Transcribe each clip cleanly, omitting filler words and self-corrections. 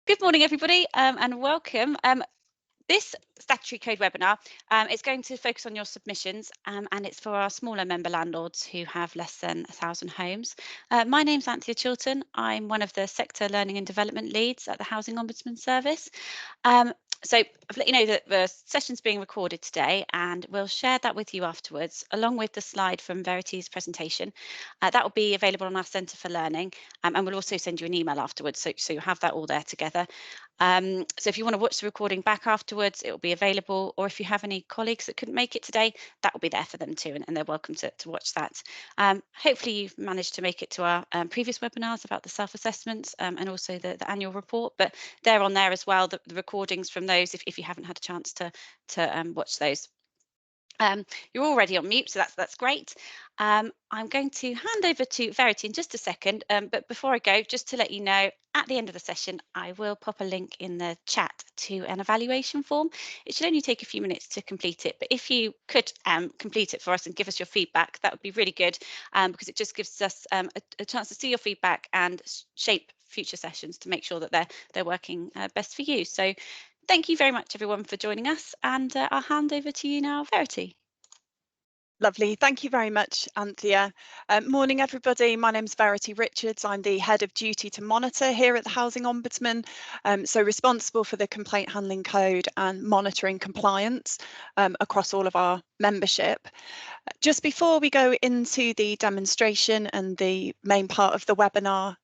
Good morning, everybody, and welcome. This Statutory Code webinar is going to focus on your submissions, and it's for our smaller member landlords who have less than 1,000 homes. My name's Anthea Chilton. I'm one of the Sector Learning and Development Leads at the Housing Ombudsman Service. So I've let you know that the session's being recorded today, and we'll share that with you afterwards, along with the slide from Verity's presentation. That will be available on our Centre for Learning, and we'll also send you an email afterwards, so you'll have that all there together. So if you want to watch the recording back afterwards, it will be available, or if you have any colleagues that couldn't make it today, that will be there for them too, and they're welcome to watch that. Hopefully you've managed to make it to our previous webinars about the self-assessments and also the annual report, but they're on there as well, the recordings from those if you haven't had a chance to watch those. You're already on mute, so that's great. I'm going to hand over to Verity in just a second, but before I go, just to let you know, at the end of the session, I will pop a link in the chat to an evaluation form. It should only take a few minutes to complete it, but if you could complete it for us and give us your feedback, that would be really good, because it just gives us a chance to see your feedback and shape future sessions to make sure that they're working best for you. So thank you very much, everyone, for joining us, and I'll hand over to you now, Verity. Lovely. Thank you very much, Anthea. Morning, everybody. My name's Verity Richards. I'm the Head of Duty to Monitor here at the Housing Ombudsman, so responsible for the Complaint Handling Code and monitoring compliance across all of our membership. Just before we go into the demonstration and the main part of the webinar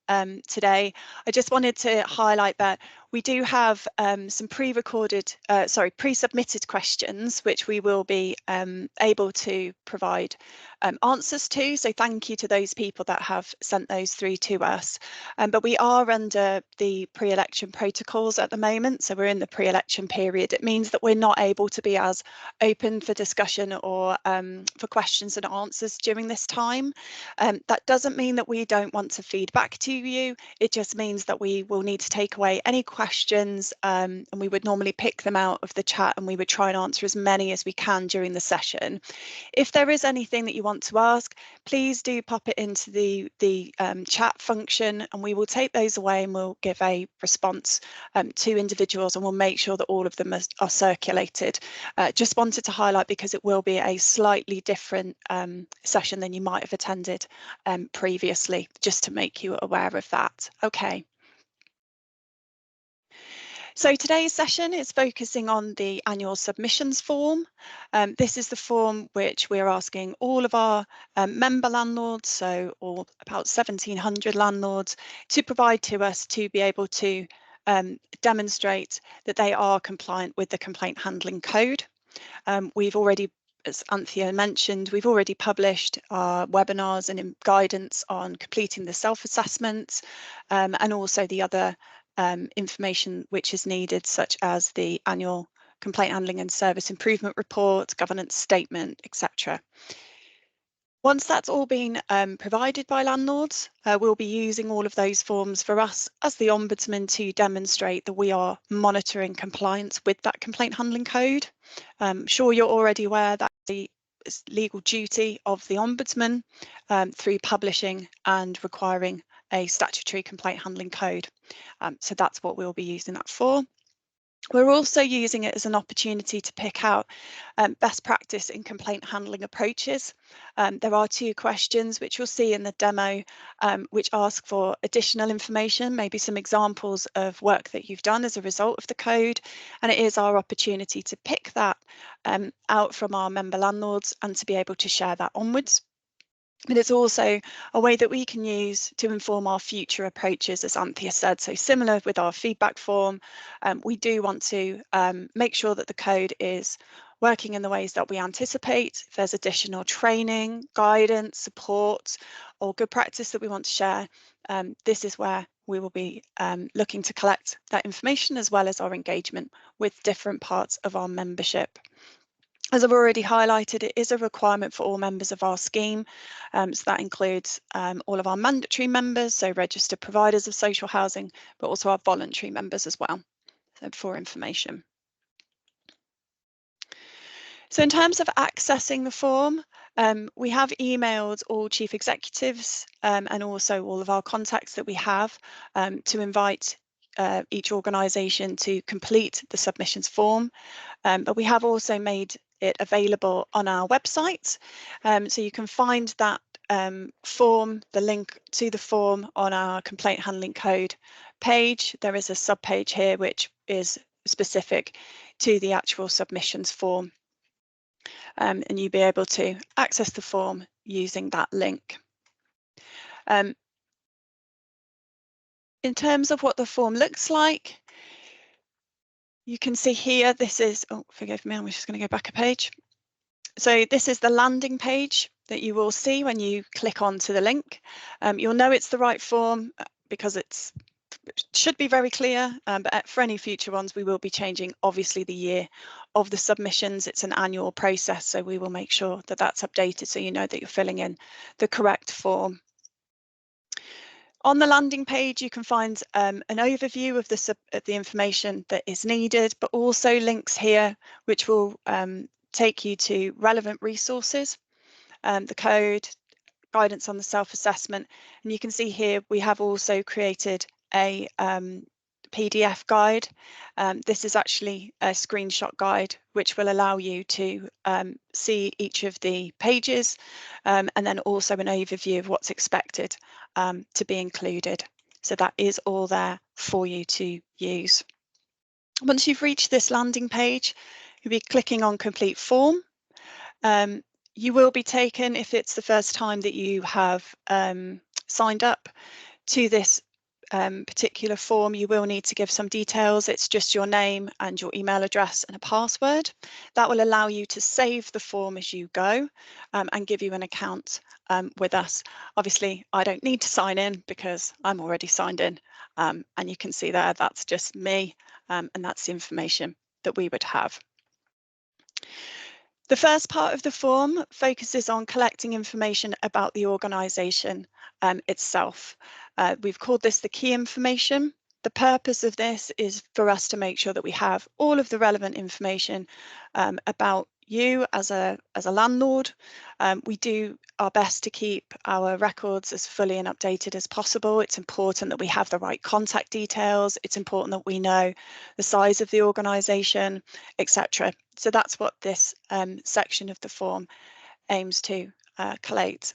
today, I just wanted to highlight that we do have some pre-submitted questions, which we will be able to provide answers to. So thank you to those people that have sent those through to us. But we are under the pre-election protocols at the moment. So we're in the pre-election period. It means that we're not able to be as open for discussion or for questions and answers during this time. That doesn't mean that we don't want to feed back to you. It just means that we will need to take away any questions, and we would normally pick them out of the chat, and we would try and answer as many as we can during the session. If there is anything that you want to ask, please do pop it into the chat function, and we will take those away and we'll give a response to individuals, and we'll make sure that all of them are circulated. Just wanted to highlight, because it will be a slightly different session than you might have attended previously, just to make you aware of that. Okay. So today's session is focusing on the annual submissions form. This is the form which we're asking all of our member landlords, so all about 1,700 landlords, to provide to us to be able to demonstrate that they are compliant with the Complaint Handling Code. We've already, as Anthea mentioned, we've already published our webinars and guidance on completing the self-assessments and also the other information which is needed, such as the annual complaint handling and service improvement report, governance statement, etc. Once that's all been provided by landlords, we'll be using all of those forms for us as the Ombudsman to demonstrate that we are monitoring compliance with that complaint handling code. I'm sure you're already aware that the legal duty of the Ombudsman through publishing and requiring a statutory complaint handling code. So that's what we'll be using that for. We're also using it as an opportunity to pick out best practice in complaint handling approaches. There are 2 questions which you'll see in the demo which ask for additional information, maybe some examples of work that you've done as a result of the code, and it is our opportunity to pick that out from our member landlords and to be able to share that onwards. But it's also a way that we can use to inform our future approaches, as Anthea said. So similar with our feedback form, we do want to make sure that the code is working in the ways that we anticipate. If there's additional training, guidance, support, or good practice that we want to share, this is where we will be looking to collect that information, as well as our engagement with different parts of our membership. As I've already highlighted, it is a requirement for all members of our scheme. So that includes all of our mandatory members, so registered providers of social housing, but also our voluntary members as well, so for information. So in terms of accessing the form, we have emailed all chief executives and also all of our contacts that we have to invite each organisation to complete the submissions form, but we have also made it available on our website, so you can find that form, the link to the form, on our complaint handling code page. There is a sub-page here which is specific to the actual submissions form, and you'll be able to access the form using that link. In terms of what the form looks like, you can see here, this is, oh, forgive me, I'm just going to go back a page. So this is the landing page that you will see when you click onto the link. You'll know it's the right form because it should be very clear, but for any future ones, we will be changing, obviously, the year of the submissions. It's an annual process, so we will make sure that that's updated so you know that you're filling in the correct form. On the landing page, you can find an overview of the information that is needed, but also links here which will take you to relevant resources, the code, guidance on the self-assessment, and you can see here we have also created a PDF guide. This is actually a screenshot guide which will allow you to see each of the pages, and then also an overview of what's expected to be included. So that is all there for you to use. Once you've reached this landing page, you'll be clicking on complete form. You will be taken, if it's the first time that you have signed up to this particular form, you will need to give some details. It's just your name and your email address and a password. That will allow you to save the form as you go and give you an account with us. Obviously, I don't need to sign in because I'm already signed in, and you can see there that's just me, and that's the information that we would have. The first part of the form focuses on collecting information about the organisation itself. We've called this the key information. The purpose of this is for us to make sure that we have all of the relevant information about you as a landlord. We do our best to keep our records as fully and updated as possible. It's important that we have the right contact details. It's important that we know the size of the organisation, etc. So that's what this section of the form aims to collate.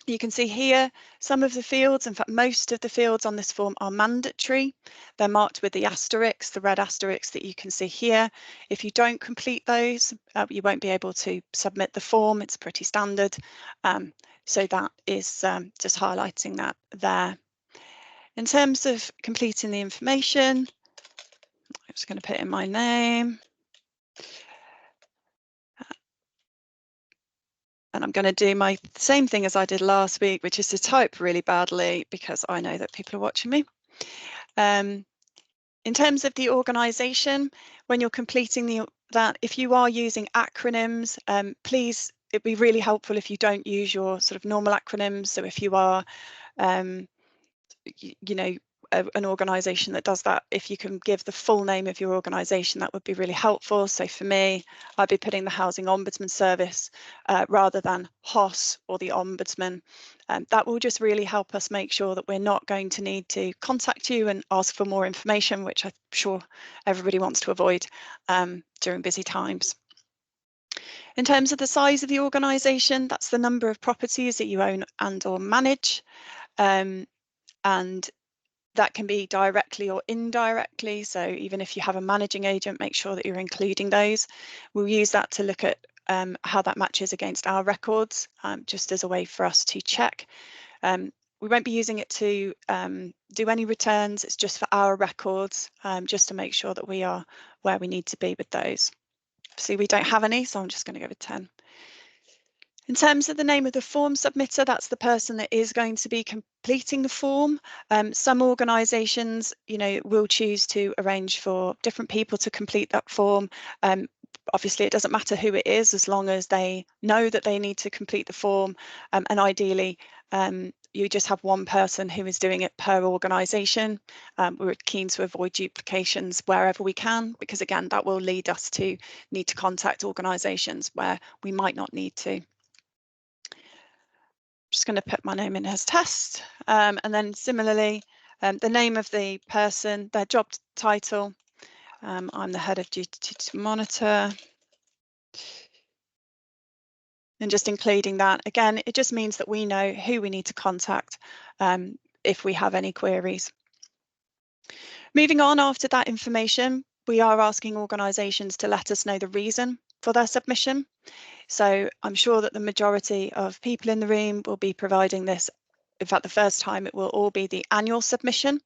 You can see here some of the fields, in fact most of the fields on this form are mandatory. They're marked with the asterisks, the red asterisks that you can see here. If you don't complete those, you won't be able to submit the form. It's pretty standard. So that is just highlighting that there. In terms of completing the information, I'm just going to put in my name. And I'm going to do my same thing as I did last week, which is to type really badly because I know that people are watching me. In terms of the organisation, when you're completing that, if you are using acronyms, please, it'd be really helpful if you don't use your sort of normal acronyms. So if you are, you know, an organisation that does that, if you can give the full name of your organisation, that would be really helpful. So for me, I'd be putting the Housing Ombudsman Service rather than HOS or the Ombudsman. That will just really help us make sure that we're not going to need to contact you and ask for more information, which I'm sure everybody wants to avoid during busy times. In terms of the size of the organisation, that's the number of properties that you own and or manage. And that can be directly or indirectly. So even if you have a managing agent, make sure that you're including those. We'll use that to look at how that matches against our records, just as a way for us to check. We won't be using it to do any returns. It's just for our records, just to make sure that we are where we need to be with those. See, we don't have any, so I'm just going to go with 10. In terms of the name of the form submitter, that's the person that is going to be completing the form. Some organisations, will choose to arrange for different people to complete that form. Obviously, it doesn't matter who it is, as long as they know that they need to complete the form. And ideally, you just have one person who is doing it per organisation. We're keen to avoid duplications wherever we can, because again, that will lead us to need to contact organisations where we might not need to. Just going to put my name in as test, and then similarly the name of the person, their job title. I'm the head of duty to monitor. And just including that, again, it just means that we know who we need to contact if we have any queries. Moving on, after that information, we are asking organisations to let us know the reason for their submission. So I'm sure that the majority of people in the room will be providing this. In fact, the first time it will all be the annual submission,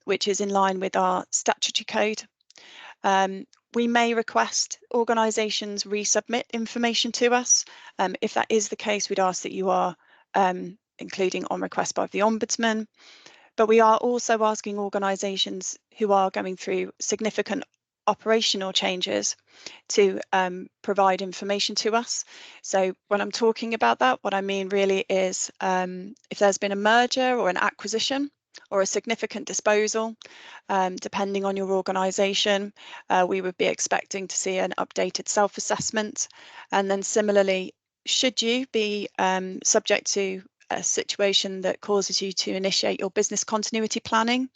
which is in line with our statutory code. We may request organisations resubmit information to us. If that is the case, we'd ask that you are including on request by the Ombudsman. But we are also asking organisations who are going through significant operational changes to provide information to us. So when I'm talking about that, what I mean really is if there's been a merger or an acquisition or a significant disposal, depending on your organisation, we would be expecting to see an updated self-assessment. And then similarly, should you be subject to a situation that causes you to initiate your business continuity planning,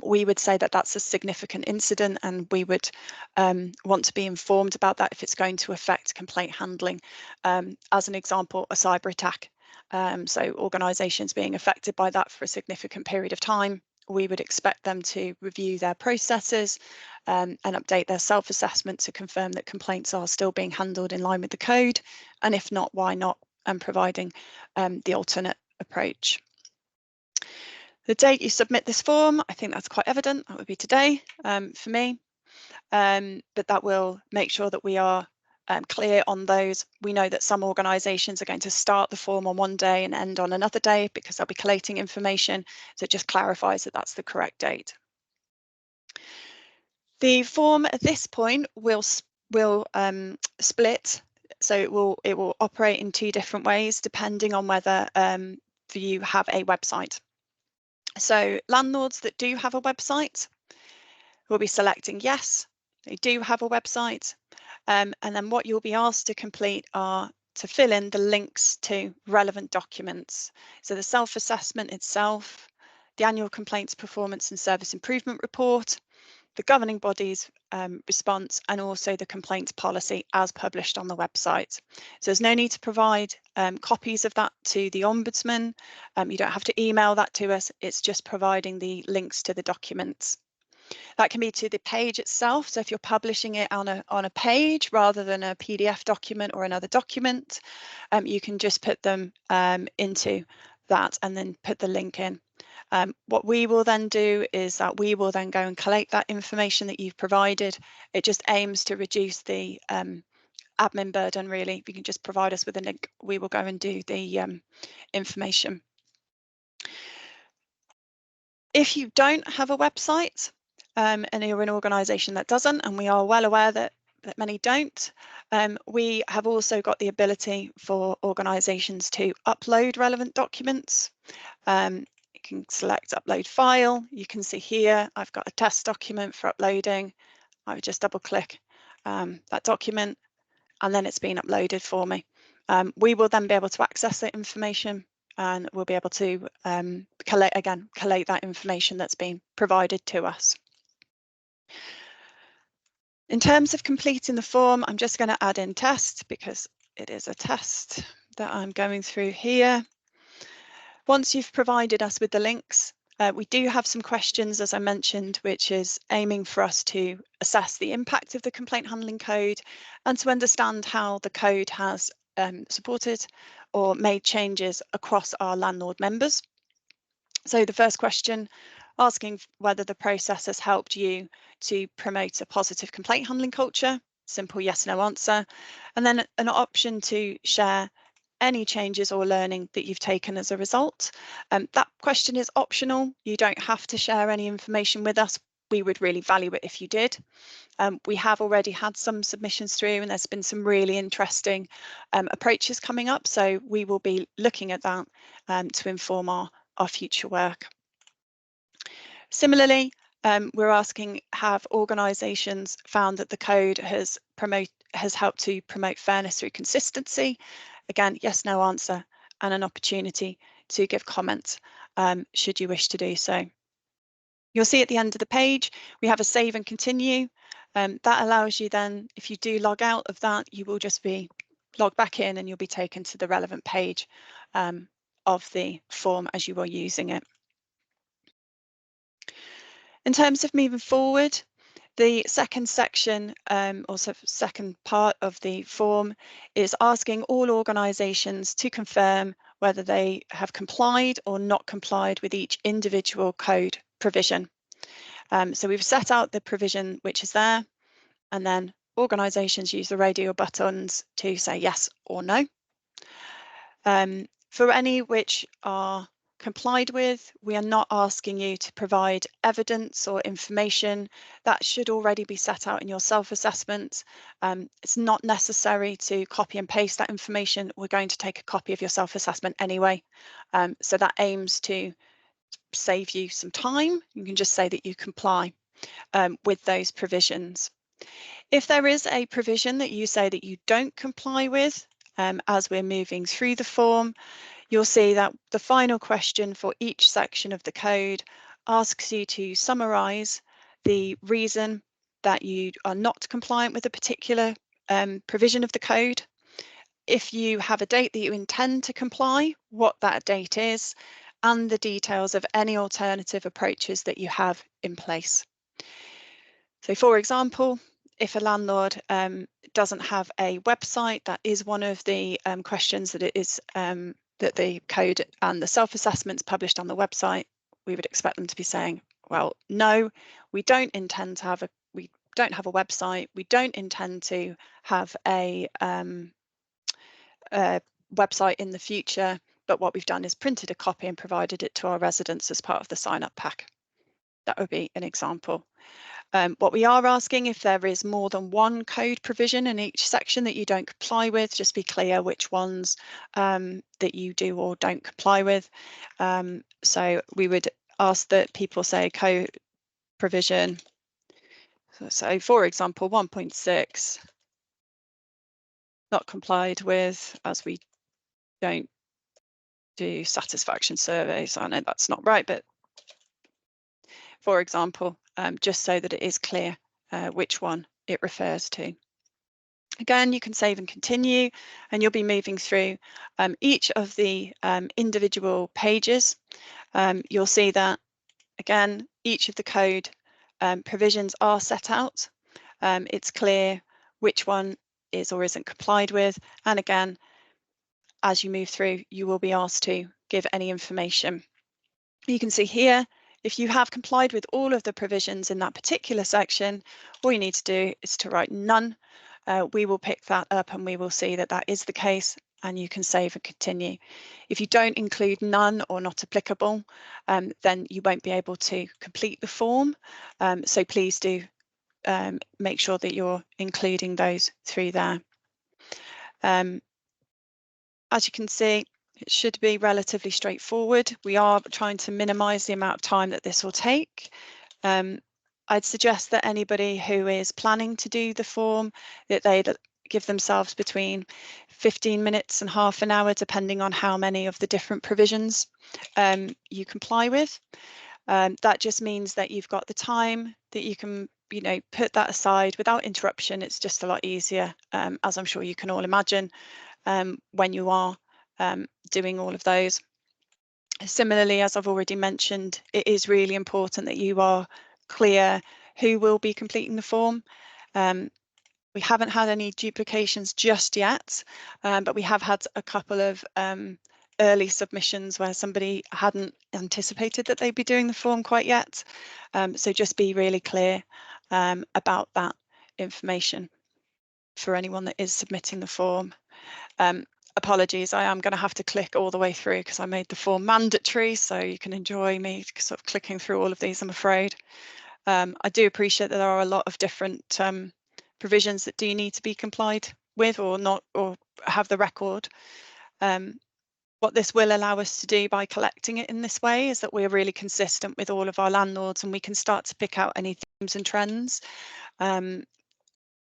we would say that that's a significant incident, and we would want to be informed about that if it's going to affect complaint handling. As an example, a cyber attack. So organisations being affected by that for a significant period of time, we would expect them to review their processes and update their self-assessment to confirm that complaints are still being handled in line with the code, and if not, why not, and providing the alternate approach. The date you submit this form, I think that's quite evident, that would be today for me, but that will make sure that we are clear on those. We know that some organisations are going to start the form on one day and end on another day because they'll be collating information, so it just clarifies that that's the correct date. The form at this point will split, so it will operate in two different ways depending on whether you have a website. So landlords that do have a website will be selecting yes, they do have a website, and then what you'll be asked to complete are to fill in the links to relevant documents. So the self-assessment itself, the annual complaints performance and service improvement report, the governing body's response, and also the complaints policy as published on the website. So there's no need to provide copies of that to the Ombudsman. You don't have to email that to us. It's just providing the links to the documents. That can be to the page itself. So if you're publishing it on a page rather than a PDF document or another document, you can just put them into that and then put the link in. What we will then do is that we will then go and collect that information that you've provided. It just aims to reduce the admin burden, really. If you can just provide us with a link, we will go and do the information. If you don't have a website and you're an organisation that doesn't, and we are well aware that many don't, we have also got the ability for organisations to upload relevant documents. You can select upload file. You can see here I've got a test document for uploading. I would just double click that document and then it's been uploaded for me. We will then be able to access that information and we'll be able to collate that information that's been provided to us. In terms of completing the form, I'm just going to add in test because it is a test that I'm going through here. Once you've provided us with the links, we do have some questions, as I mentioned, which is aiming for us to assess the impact of the complaint handling code and to understand how the code has supported or made changes across our landlord members. So the first question, asking whether the process has helped you to promote a positive complaint handling culture, simple yes, no answer, and then an option to share any changes or learning that you've taken as a result. That question is optional. You don't have to share any information with us. We would really value it if you did. We have already had some submissions through and there's been some really interesting approaches coming up. So we will be looking at that to inform our future work. Similarly, we're asking, have organisations found that the code has helped to promote fairness through consistency? Again, yes, no answer, and an opportunity to give comments. should you wish to do so. You'll see at the end of the page, we have a save and continue. That allows you then, if you do log out of that, you will just be logged back in and you'll be taken to the relevant page of the form as you are using it. In terms of moving forward, the second section, also second part of the form, is asking all organisations to confirm whether they have complied or not complied with each individual code provision. So we've set out the provision which is there, and then organisations use the radio buttons to say yes or no. For any which are complied with, we are not asking you to provide evidence or information. That should already be set out in your self-assessment. It's not necessary to copy and paste that information. We're going to take a copy of your self-assessment anyway. So that aims to save you some time. You can just say that you comply with those provisions. If there is a provision that you say that you don't comply with, as we're moving through the form, you'll see that the final question for each section of the code asks you to summarise the reason that you are not compliant with a particular provision of the code. If you have a date that you intend to comply, what that date is, and the details of any alternative approaches that you have in place. So for example, if a landlord doesn't have a website, that is one of the questions that it is that the code and the self-assessments published on the website, we would expect them to be saying, well, no, we don't intend to have we don't have a website, we don't intend to have a website in the future, but what we've done is printed a copy and provided it to our residents as part of the sign-up pack. That would be an example. What we are asking, if there is more than one code provision in each section that you don't comply with, just be clear which ones that you do or don't comply with. So we would ask that people say code provision. So for example, 1.6 not complied with, as we don't do satisfaction surveys. I know that's not right, but for example, just so that it is clear which one it refers to. Again, you can save and continue, and you'll be moving through each of the individual pages. You'll see that, again, each of the code provisions are set out. It's clear which one is or isn't complied with. And again, as you move through, you will be asked to give any information. You can see here, if you have complied with all of the provisions in that particular section, all you need to do is to write none. We will pick that up and we will see that that is the case, and you can save and continue. If you don't include none or not applicable, then you won't be able to complete the form. So please do make sure that you're including those through there. As you can see, it should be relatively straightforward. We are trying to minimise the amount of time that this will take. I'd suggest that anybody who is planning to do the form, that they give themselves between 15 minutes and half an hour, depending on how many of the different provisions you comply with. That just means that you've got the time that you can, put that aside without interruption. It's just a lot easier, as I'm sure you can all imagine, when you are doing all of those. Similarly, as I've already mentioned, it is really important that you are clear who will be completing the form. We haven't had any duplications just yet, but we have had a couple of early submissions where somebody hadn't anticipated that they'd be doing the form quite yet. So just be really clear about that information for anyone that is submitting the form. Apologies, I am going to have to click all the way through because I made the form mandatory, so you can enjoy me sort of clicking through all of these, I'm afraid. I do appreciate that there are a lot of different provisions that do need to be complied with or not, or have the record. What this will allow us to do by collecting it in this way is that we're really consistent with all of our landlords, and we can start to pick out any themes and trends of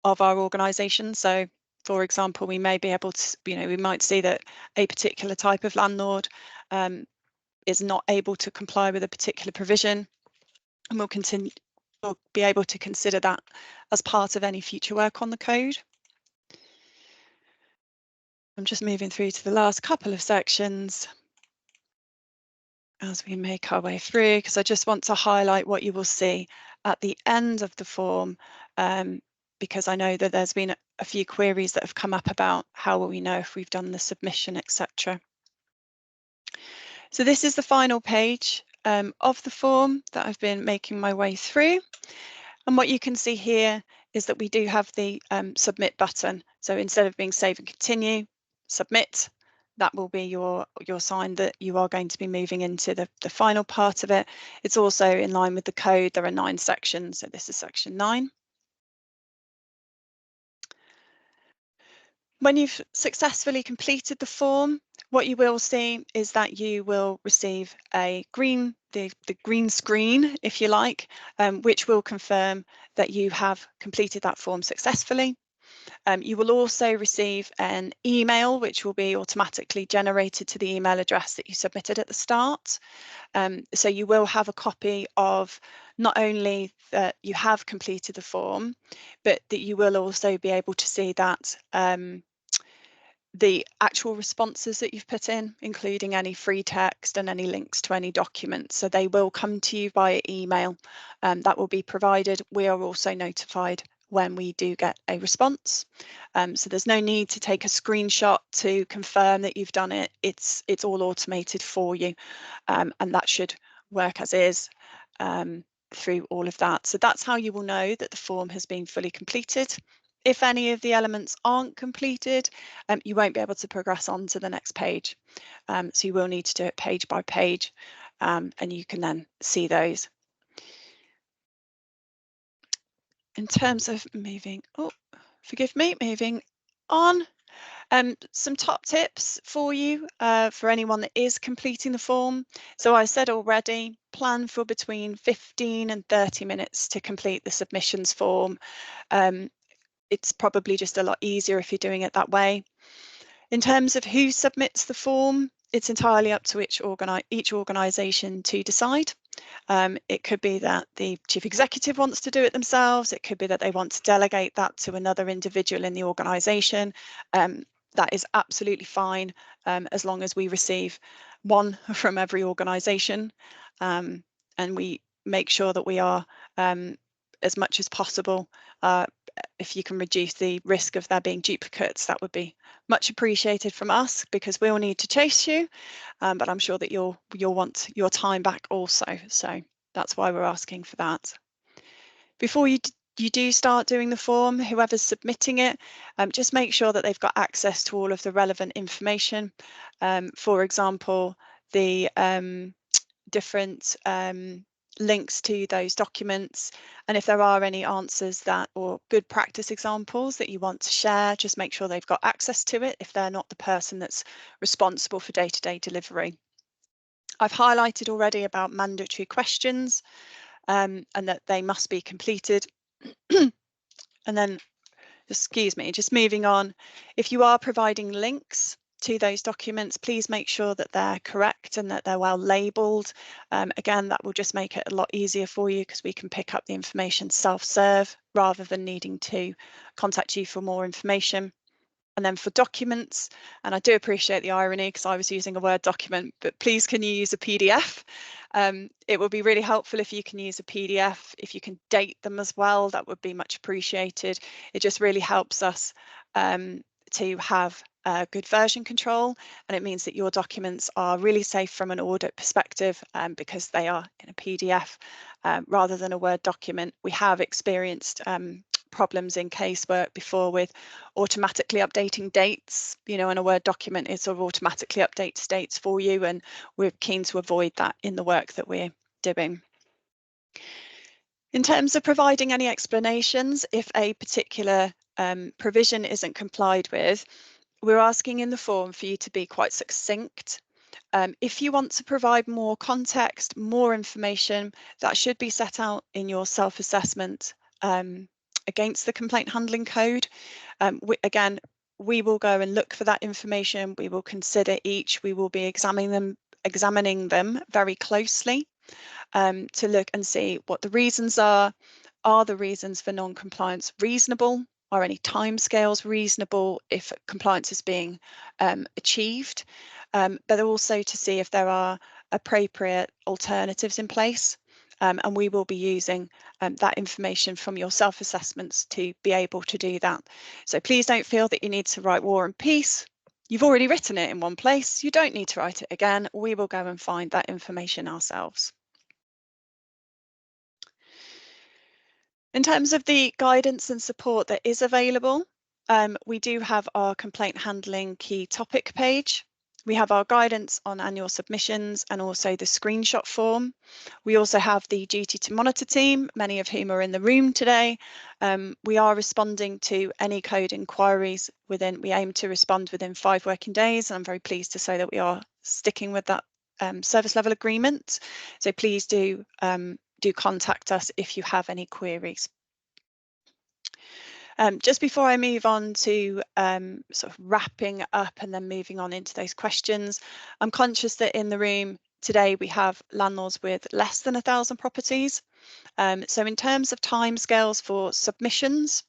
our organisation. So for example, we may be able to, we might see that a particular type of landlord is not able to comply with a particular provision, and we'll be able to consider that as part of any future work on the code. I'm just moving through to the last couple of sections as we make our way through, because I just want to highlight what you will see at the end of the form, because I know that there's been a few queries that have come up about how will we know if we've done the submission, etc. So this is the final page of the form that I've been making my way through. And what you can see here is that we do have the submit button. So instead of being save and continue, submit, that will be your sign that you are going to be moving into the final part of it. It's also in line with the code. There are 9 sections. So this is section 9. When you've successfully completed the form, what you will see is that you will receive a the green screen, if you like, which will confirm that you have completed that form successfully. You will also receive an email which will be automatically generated to the email address that you submitted at the start. So you will have a copy of not only that you have completed the form, but that you will also be able to see that the actual responses that you've put in, including any free text and any links to any documents. So they will come to you via email. That will be provided. We are also notified when we do get a response. So there's no need to take a screenshot to confirm that you've done it. It's all automated for you, and that should work as is through all of that. So that's how you will know that the form has been fully completed. If any of the elements aren't completed, you won't be able to progress on to the next page. So you will need to do it page by page, and you can then see those. In terms of moving on, some top tips for you for anyone that is completing the form. So I said already, plan for between 15 and 30 minutes to complete the submissions form. It's probably just a lot easier if you're doing it that way. In terms of who submits the form, it's entirely up to each organisation to decide. It could be that the chief executive wants to do it themselves. It could be that they want to delegate that to another individual in the organisation. That is absolutely fine, as long as we receive one from every organisation, and we make sure that we are, as much as possible, if you can reduce the risk of there being duplicates, that would be much appreciated from us, because we'll need to chase you, but I'm sure that you'll want your time back also. So that's why we're asking for that. Before you do start doing the form, whoever's submitting it, just make sure that they've got access to all of the relevant information. For example, the different links to those documents, and if there are any answers that or good practice examples that you want to share, just make sure they've got access to it if they're not the person that's responsible for day-to-day delivery. I've highlighted already about mandatory questions, and that they must be completed. And then, excuse me, just moving on, if you are providing links to those documents, please make sure that they're correct and that they're well labelled. Again, that will just make it a lot easier for you, because we can pick up the information self-serve rather than needing to contact you for more information. And then for documents, and I do appreciate the irony because I was using a Word document, but please can you use a PDF? It would be really helpful if you can use a PDF. If you can date them as well, that would be much appreciated. It just really helps us to have good version control, and it means that your documents are really safe from an audit perspective, because they are in a PDF rather than a Word document. We have experienced problems in casework before with automatically updating dates. You know, in a Word document, it sort of automatically updates dates for you, and we're keen to avoid that in the work that we're doing. In terms of providing any explanations, if a particular provision isn't complied with, we're asking in the form for you to be quite succinct. If you want to provide more context, more information, that should be set out in your self-assessment against the complaint handling code. Again, we will go and look for that information. We will consider each. We will be examining them examining them very closely to look and see what the reasons are. Are the reasons for non-compliance reasonable? Are any timescales reasonable if compliance is being achieved? But also to see if there are appropriate alternatives in place. And we will be using that information from your self-assessments to be able to do that. So please don't feel that you need to write War and Peace. You've already written it in one place. You don't need to write it again. We will go and find that information ourselves. In terms of the guidance and support that is available, we do have our complaint handling key topic page. We have our guidance on annual submissions and also the screenshot form. We also have the duty to monitor team, many of whom are in the room today. We are responding to any code inquiries we aim to respond within 5 working days. And I'm very pleased to say that we are sticking with that service level agreement. So please do contact us if you have any queries. Just before I move on to sort of wrapping up and then moving on into those questions, I'm conscious that in the room today we have landlords with less than 1,000 properties. So in terms of timescales for submissions,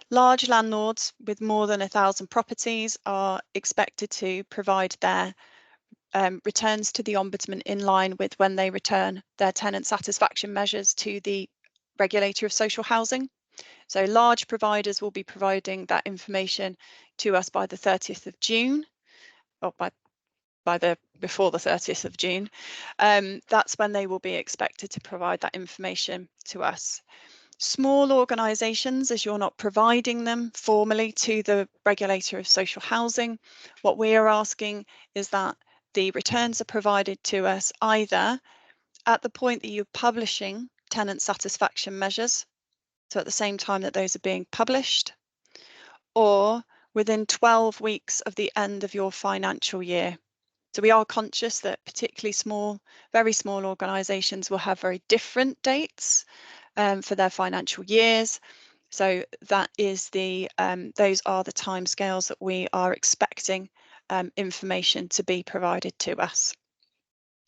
large landlords with more than 1,000 properties are expected to provide their returns to the Ombudsman in line with when they return their tenant satisfaction measures to the Regulator of Social Housing. So large providers will be providing that information to us by the 30th of June, or before the 30th of June. That's when they will be expected to provide that information to us. Small organisations, as you're not providing them formally to the Regulator of Social Housing, what we are asking is that the returns are provided to us either at the point that you're publishing tenant satisfaction measures, so at the same time that those are being published, or within 12 weeks of the end of your financial year. So we are conscious that particularly very small organisations will have very different dates for their financial years. So that is those are the timescales that we are expecting information to be provided to us.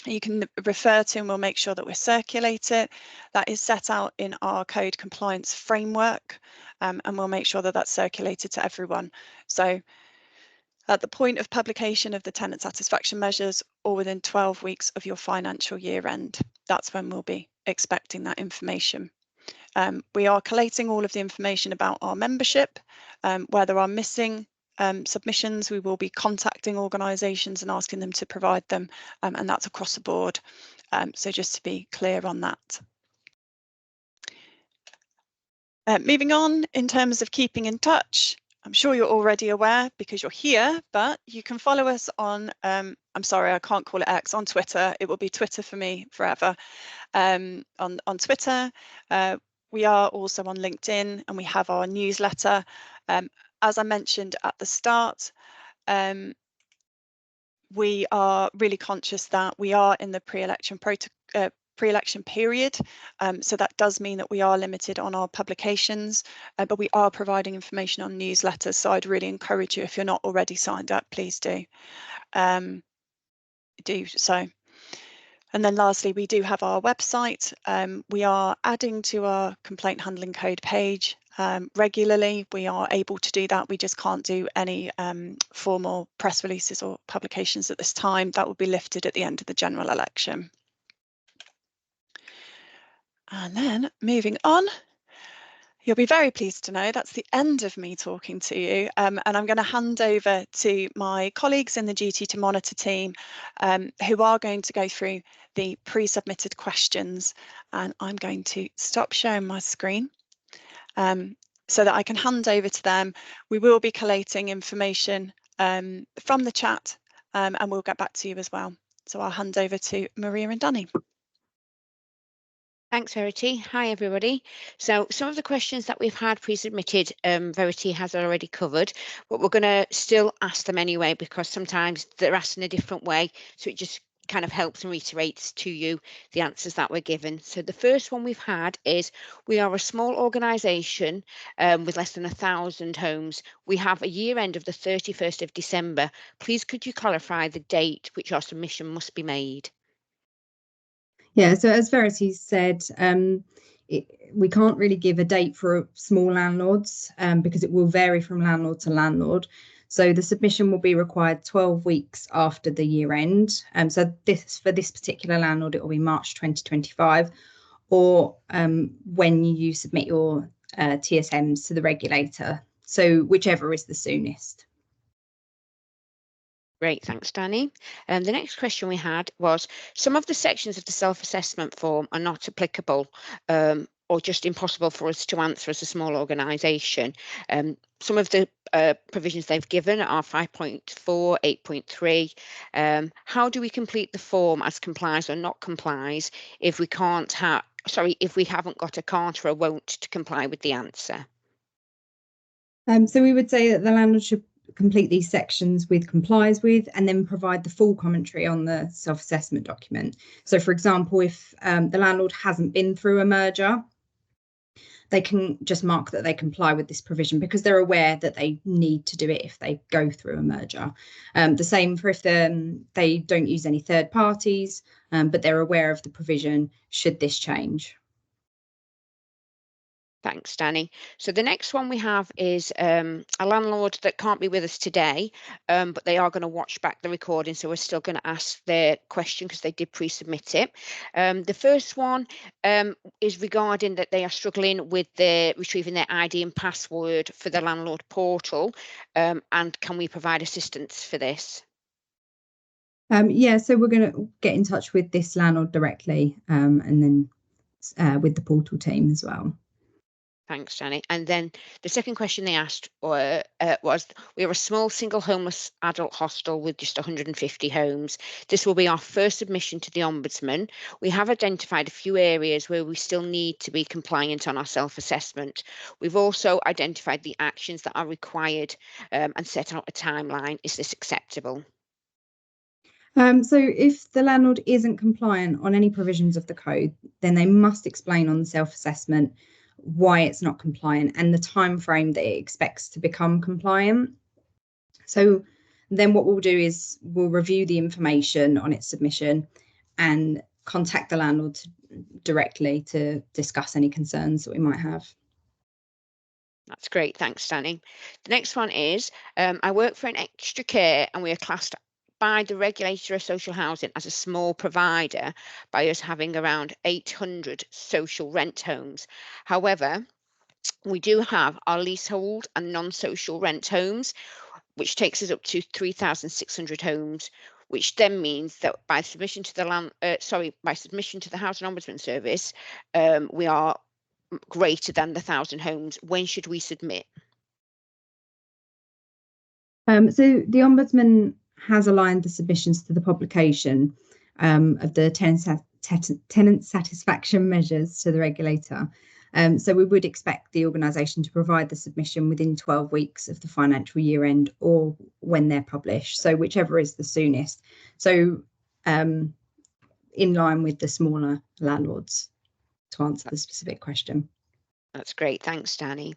You can refer to, and we'll make sure that we circulate it. That is set out in our code compliance framework, and we'll make sure that that's circulated to everyone. So at the point of publication of the tenant satisfaction measures or within 12 weeks of your financial year end, that's when we'll be expecting that information. We are collating all of the information about our membership. Where there are missing submissions, we will be contacting organisations and asking them to provide them, and that's across the board. So just to be clear on that. Moving on, in terms of keeping in touch, I'm sure you're already aware because you're here, but you can follow us on, I'm sorry, I can't call it X, on Twitter. It will be Twitter for me forever. On Twitter, we are also on LinkedIn, and we have our newsletter. As I mentioned at the start, we are really conscious that we are in the pre-election period, so that does mean that we are limited on our publications, but we are providing information on newsletters, so I'd really encourage you, if you're not already signed up, please do so. And then lastly, we do have our website. We are adding to our complaint handling code page regularly. We are able to do that. We just can't do any formal press releases or publications at this time. That will be lifted at the end of the general election. And then moving on, you'll be very pleased to know that's the end of me talking to you, and I'm going to hand over to my colleagues in the Duty to Monitor team, who are going to go through the pre-submitted questions, and I'm going to stop sharing my screen so that I can hand over to them. We will be collating information from the chat, and we'll get back to you as well. So I'll hand over to Maria and Danny. Thanks, Verity. Hi, everybody. So some of the questions that we've had pre-submitted, Verity has already covered, but we're going to still ask them anyway, because sometimes they're asked in a different way. So it just kind of helps and reiterates to you the answers that were given. So the first one we've had is, we are a small organisation with less than 1,000 homes. We have a year end of the 31st of December. Please could you clarify the date which our submission must be made? Yeah, so as Verity said, we can't really give a date for small landlords because it will vary from landlord to landlord. So the submission will be required 12 weeks after the year end. So for this particular landlord, it will be March 2025, or when you submit your TSMs to the regulator. So whichever is the soonest. Great, thanks, Danny. The next question we had was, some of the sections of the self-assessment form are not applicable or just impossible for us to answer as a small organisation. Some of the provisions they've given are 5.4, 8.3. How do we complete the form as complies or not complies if we if we haven't got a can't or a won't to comply with the answer? So we would say that the landlord should complete these sections with complies with, and then provide the full commentary on the self-assessment document. So for example, if the landlord hasn't been through a merger, they can just mark that they comply with this provision because they're aware that they need to do it if they go through a merger. The same for if they don't use any third parties, but they're aware of the provision should this change. Thanks, Danny. So the next one we have is a landlord that can't be with us today, but they are going to watch back the recording. So we're still going to ask their question because they did pre-submit it. The first one is regarding that they are struggling with retrieving their ID and password for the landlord portal. And can we provide assistance for this? Yeah, so we're going to get in touch with this landlord directly and then with the portal team as well. Thanks, Danny. And then the second question they asked was, we are a small single homeless adult hostel with just 150 homes. This will be our first submission to the Ombudsman. We have identified a few areas where we still need to be compliant on our self-assessment. We've also identified the actions that are required and set out a timeline. Is this acceptable? So if the landlord isn't compliant on any provisions of the code, then they must explain on the self-assessment why it's not compliant and the time frame that it expects to become compliant. So then what we'll do is we'll review the information on its submission and contact the landlord directly to discuss any concerns that we might have. That's great. Thanks, Danny. The next one is, I work for an extra care and we are classed by the regulator of social housing as a small provider by us having around 800 social rent homes. However, we do have our leasehold and non-social rent homes, which takes us up to 3,600 homes, which then means that by submission to the Housing Ombudsman Service, we are greater than the 1,000 homes. When should we submit? So the Ombudsman has aligned the submissions to the publication of the tenant satisfaction measures to the regulator. So we would expect the organisation to provide the submission within 12 weeks of the financial year end or when they're published. So whichever is the soonest. So in line with the smaller landlords, to answer the specific question. That's great. Thanks, Danny.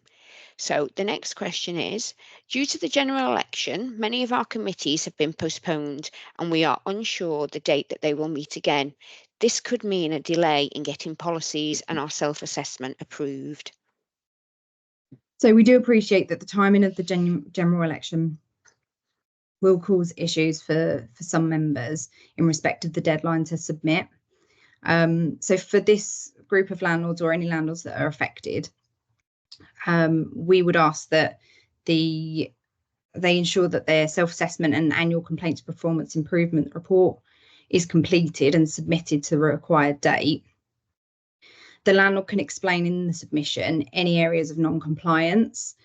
So the next question is, due to the general election, many of our committees have been postponed and we are unsure the date that they will meet again. This could mean a delay in getting policies and our self-assessment approved. So we do appreciate that the timing of the general election will cause issues for some members in respect of the deadline to submit. So for this group of landlords or any landlords that are affected, we would ask that they ensure that their self-assessment and annual complaints performance improvement report is completed and submitted to the required date. The landlord can explain in the submission any areas of non-compliance,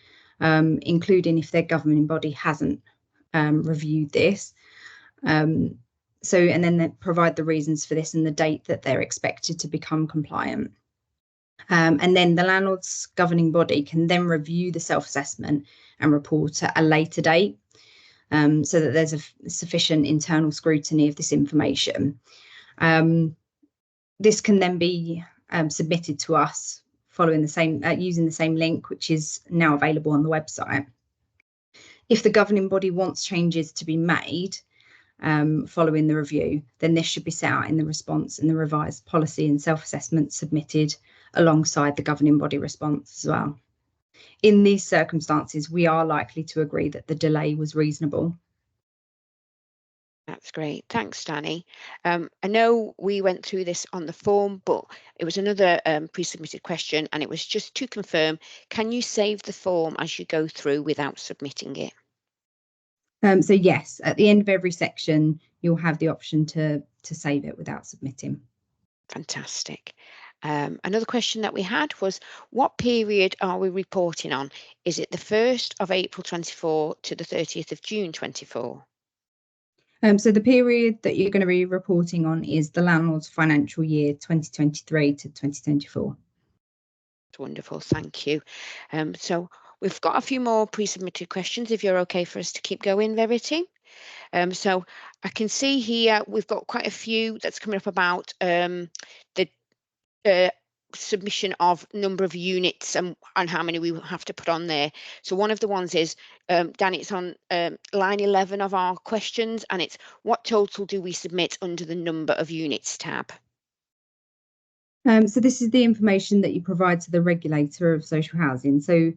including if their governing body hasn't reviewed this. And then they provide the reasons for this and the date that they're expected to become compliant. And then the landlord's governing body can then review the self-assessment and report at a later date. so that there's a sufficient internal scrutiny of this information. This can then be submitted to us following the same using the same link, which is now available on the website. If the governing body wants changes to be made following the review, then this should be set out in the response and the revised policy and self-assessment submitted alongside the governing body response as well. In these circumstances, we are likely to agree that the delay was reasonable. That's great. Thanks, Danny. I know we went through this on the form, but it was another pre-submitted question, and it was just to confirm, can you save the form as you go through without submitting it? So yes, at the end of every section, you'll have the option to save it without submitting. Fantastic. Another question that we had was, what period are we reporting on? Is it the 1st of April 24 to the 30th of June 24? So the period that you're going to be reporting on is the landlord's financial year 2023 to 2024. That's wonderful, thank you. So we've got a few more pre-submitted questions, if you're okay for us to keep going, Verity. So I can see here we've got quite a few that's coming up about the submission of number of units and how many we have to put on there. So one of the ones is, Dan, it's on line 11 of our questions, and it's what total do we submit under the number of units tab? So this is the information that you provide to the regulator of social housing. So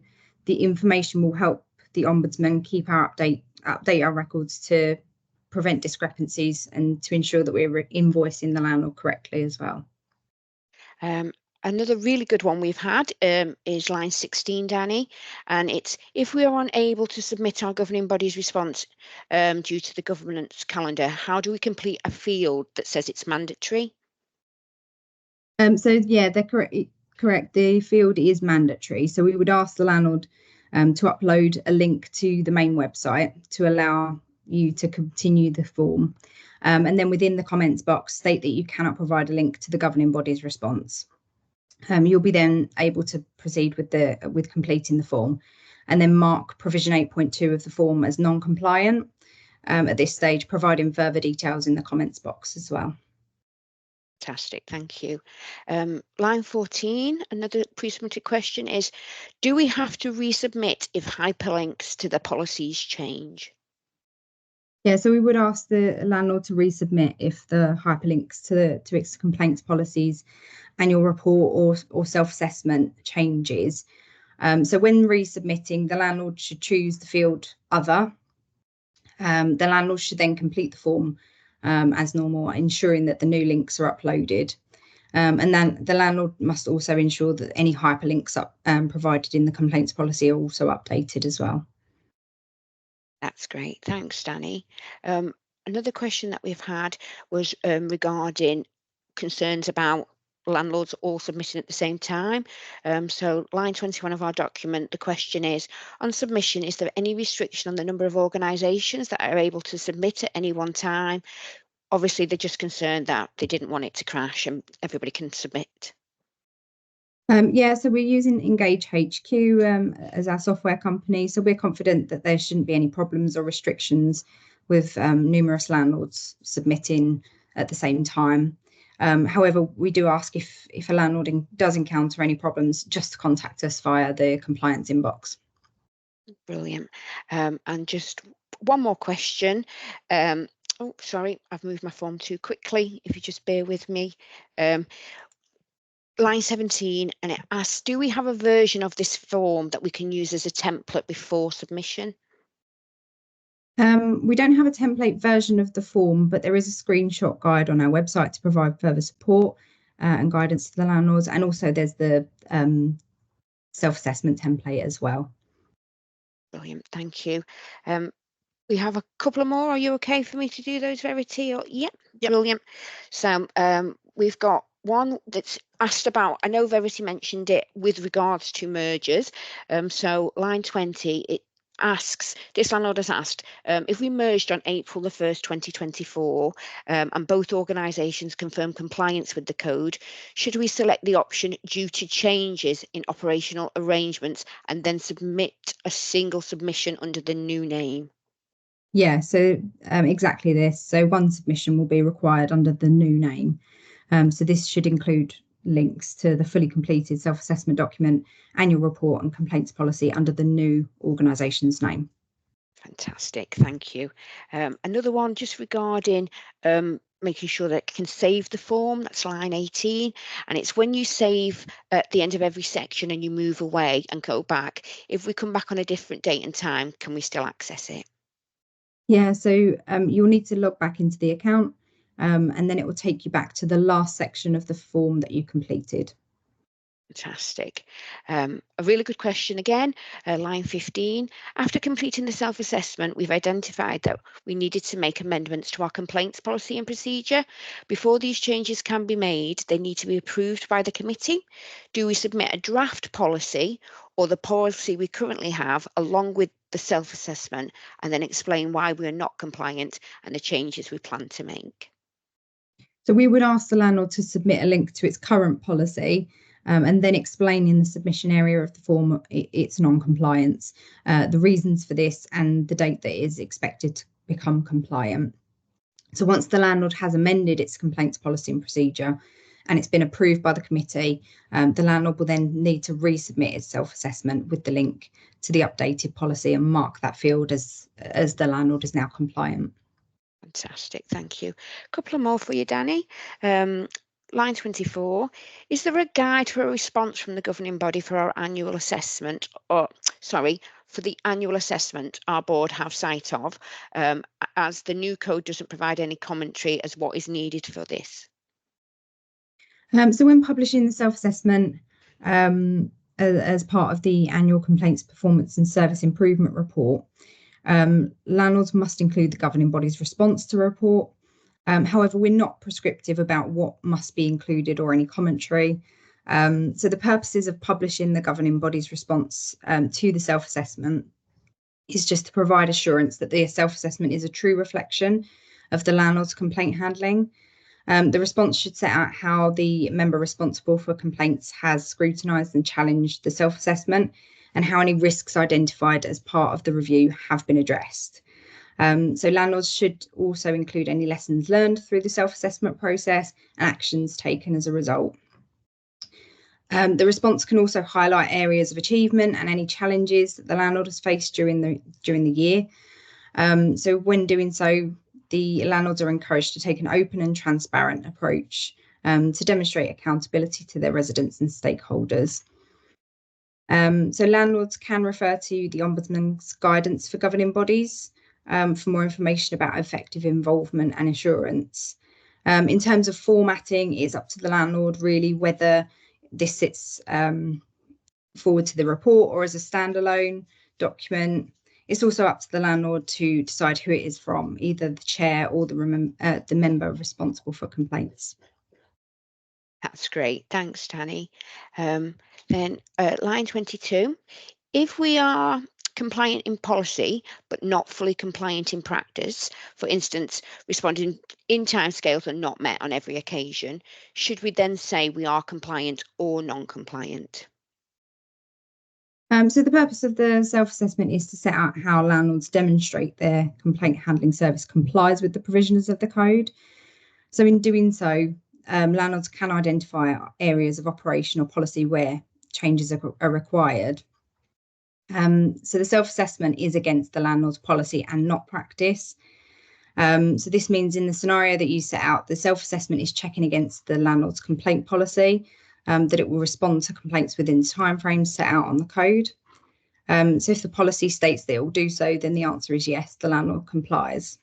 the information will help the Ombudsman keep our update our records to prevent discrepancies and to ensure that we're invoicing the landlord correctly as well. Another really good one we've had is line 16, Danny, and it's if we are unable to submit our governing body's response due to the government's calendar, how do we complete a field that says it's mandatory? So yeah, they're correct. The field is mandatory. So we would ask the landlord to upload a link to the main website to allow you to continue the form. And then within the comments box, state that you cannot provide a link to the governing body's response. You'll be then able to proceed with completing the form, and then mark provision 8.2 of the form as non-compliant at this stage, providing further details in the comments box as well. Fantastic, thank you. Line 14, another pre-submitted question is, do we have to resubmit if hyperlinks to the policies change? Yeah, so we would ask the landlord to resubmit if the hyperlinks to its complaints policies, annual report or self-assessment changes. So when resubmitting, the landlord should choose the field other. The landlord should then complete the form as normal, ensuring that the new links are uploaded. And then the landlord must also ensure that any hyperlinks provided in the complaints policy are also updated as well. That's great. Thanks, Danny. Another question that we've had was regarding concerns about landlords all submitting at the same time. So line 21 of our document, the question is, on submission, is there any restriction on the number of organisations that are able to submit at any one time? Obviously, they're just concerned that they didn't want it to crash and everybody can submit. Yeah, so we're using Engage HQ as our software company. So we're confident that there shouldn't be any problems or restrictions with numerous landlords submitting at the same time. However, we do ask if a landlord does encounter any problems, just to contact us via the compliance inbox. Brilliant. And just one more question. Oh, sorry, I've moved my form too quickly. If you just bear with me. Line 17, and it asks, do we have a version of this form that we can use as a template before submission? We don't have a template version of the form, but there is a screenshot guide on our website to provide further support and guidance to the landlords. And also there's the self-assessment template as well. Brilliant, thank you. We have a couple of more. Are you okay for me to do those, Verity? Or yep. Brilliant. So we've got one that's asked about, I know Verity mentioned it with regards to mergers. So line 20, it asks, this landlord has asked, if we merged on April the 1st, 2024, and both organisations confirm compliance with the code, should we select the option due to changes in operational arrangements and then submit a single submission under the new name? Yeah, so exactly this. So one submission will be required under the new name. So this should include links to the fully completed self-assessment document, annual report and complaints policy under the new organisation's name. Fantastic, thank you. Another one just regarding making sure that it can save the form, that's line 18, and it's when you save at the end of every section and you move away and go back, if we come back on a different date and time, can we still access it? Yeah, so you'll need to log back into the account and then it will take you back to the last section of the form that you completed. Fantastic. A really good question again, line 15. After completing the self-assessment, we've identified that we needed to make amendments to our complaints policy and procedure. Before these changes can be made, they need to be approved by the committee. Do we submit a draft policy or the policy we currently have along with the self-assessment and then explain why we're not compliant and the changes we plan to make? So we would ask the landlord to submit a link to its current policy and then explain in the submission area of the form its non-compliance, the reasons for this and the date that it is expected to become compliant. So once the landlord has amended its complaints policy and procedure and it's been approved by the committee, the landlord will then need to resubmit its self-assessment with the link to the updated policy and mark that field as the landlord is now compliant. Fantastic, thank you. A couple of more for you, Danny. Line 24, is there a guide for a response from the governing body for our annual assessment, or sorry, for the annual assessment our board have sight of, as the new code doesn't provide any commentary as what is needed for this? So when publishing the self-assessment as part of the annual complaints performance and service improvement report, landlords must include the governing body's response to the report. However, we're not prescriptive about what must be included or any commentary. So the purposes of publishing the governing body's response to the self-assessment is just to provide assurance that the self-assessment is a true reflection of the landlord's complaint handling. The response should set out how the member responsible for complaints has scrutinised and challenged the self-assessment and how any risks identified as part of the review have been addressed. So landlords should also include any lessons learned through the self-assessment process and actions taken as a result. The response can also highlight areas of achievement and any challenges that the landlord has faced during the year. So when doing so, the landlords are encouraged to take an open and transparent approach to demonstrate accountability to their residents and stakeholders. So landlords can refer to the Ombudsman's guidance for governing bodies for more information about effective involvement and assurance. In terms of formatting, it's up to the landlord really whether this sits forward to the report or as a standalone document. It's also up to the landlord to decide who it is from, either the chair or the member responsible for complaints. That's great, thanks, Danny. Then line 22, if we are compliant in policy but not fully compliant in practice, for instance, responding in timescales are not met on every occasion, should we then say we are compliant or non-compliant? So the purpose of the self-assessment is to set out how landlords demonstrate their complaint handling service complies with the provisions of the code. So in doing so, landlords can identify areas of operation or policy where changes are required. So the self-assessment is against the landlord's policy and not practice. So this means in the scenario that you set out, the self-assessment is checking against the landlord's complaint policy, that it will respond to complaints within timeframes set out on the code. So if the policy states that it will do so, then the answer is yes, the landlord complies.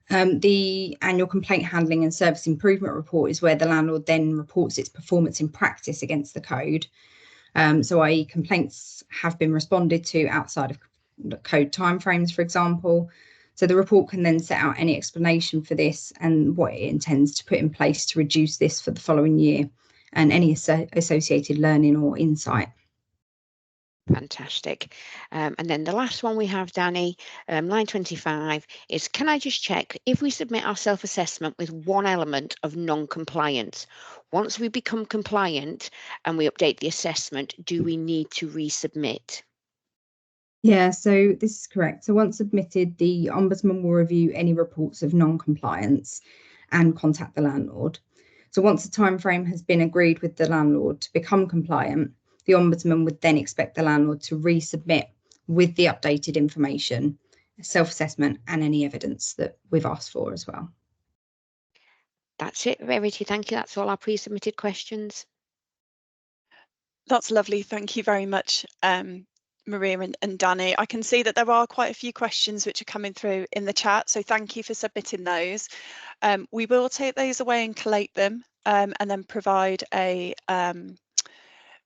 The annual complaint handling and service improvement report is where the landlord then reports its performance in practice against the code. So i.e. complaints have been responded to outside of the code timeframes, for example. So the report can then set out any explanation for this and what it intends to put in place to reduce this for the following year and any associated learning or insight. Fantastic. And then the last one we have, Danny, line 25, is can I just check if we submit our self-assessment with one element of non-compliance, once we become compliant and we update the assessment, do we need to resubmit? Yeah, so this is correct. So once submitted, the Ombudsman will review any reports of non-compliance and contact the landlord. So once the timeframe has been agreed with the landlord to become compliant, the Ombudsman would then expect the landlord to resubmit with the updated information, self-assessment and any evidence that we've asked for as well. That's it, Verity. Thank you. That's all our pre-submitted questions. That's lovely. Thank you very much, Maria and Danny. I can see that there are quite a few questions which are coming through in the chat, so thank you for submitting those. We will take those away and collate them and then provide a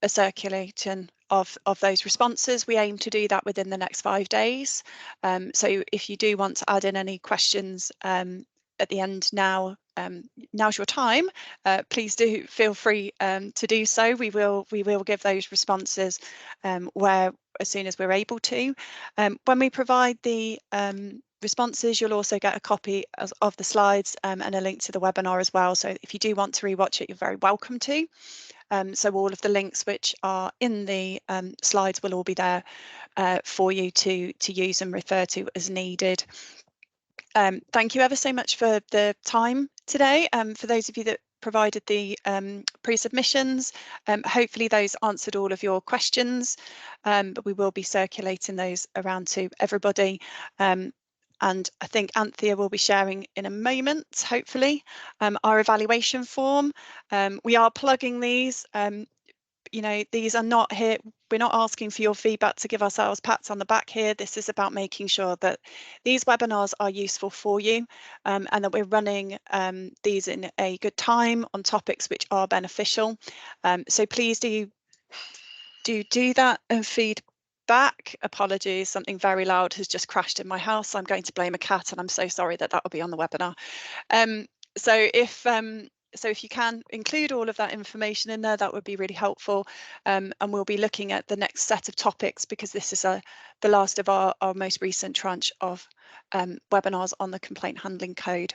circulation of those responses. We aim to do that within the next 5 days. So if you do want to add in any questions at the end now, now's your time. Please do feel free to do so. We will give those responses as soon as we're able to. When we provide the responses, you'll also get a copy of the slides and a link to the webinar as well. So if you do want to rewatch it, you're very welcome to. So all of the links which are in the slides will all be there for you to use and refer to as needed. Thank you ever so much for the time today. For those of you that provided the pre-submissions, hopefully those answered all of your questions, but we will be circulating those around to everybody. And I think Anthea will be sharing in a moment, hopefully, our evaluation form. We are plugging these. You know, these are not here. We're not asking for your feedback to give ourselves pats on the back here. This is about making sure that these webinars are useful for you and that we're running these in a good time on topics which are beneficial. So please do that and feed back. Apologies, something very loud has just crashed in my house. I'm going to blame a cat and I'm so sorry that will be on the webinar. So if you can include all of that information in there, that would be really helpful. And we'll be looking at the next set of topics because this is the last of our most recent tranche of webinars on the complaint handling code.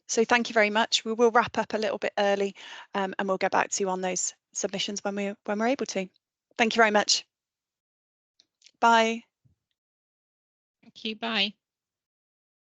So thank you very much. We will wrap up a little bit early and we'll get back to you on those submissions when we're able to. Thank you very much. Bye. Thank you. Bye.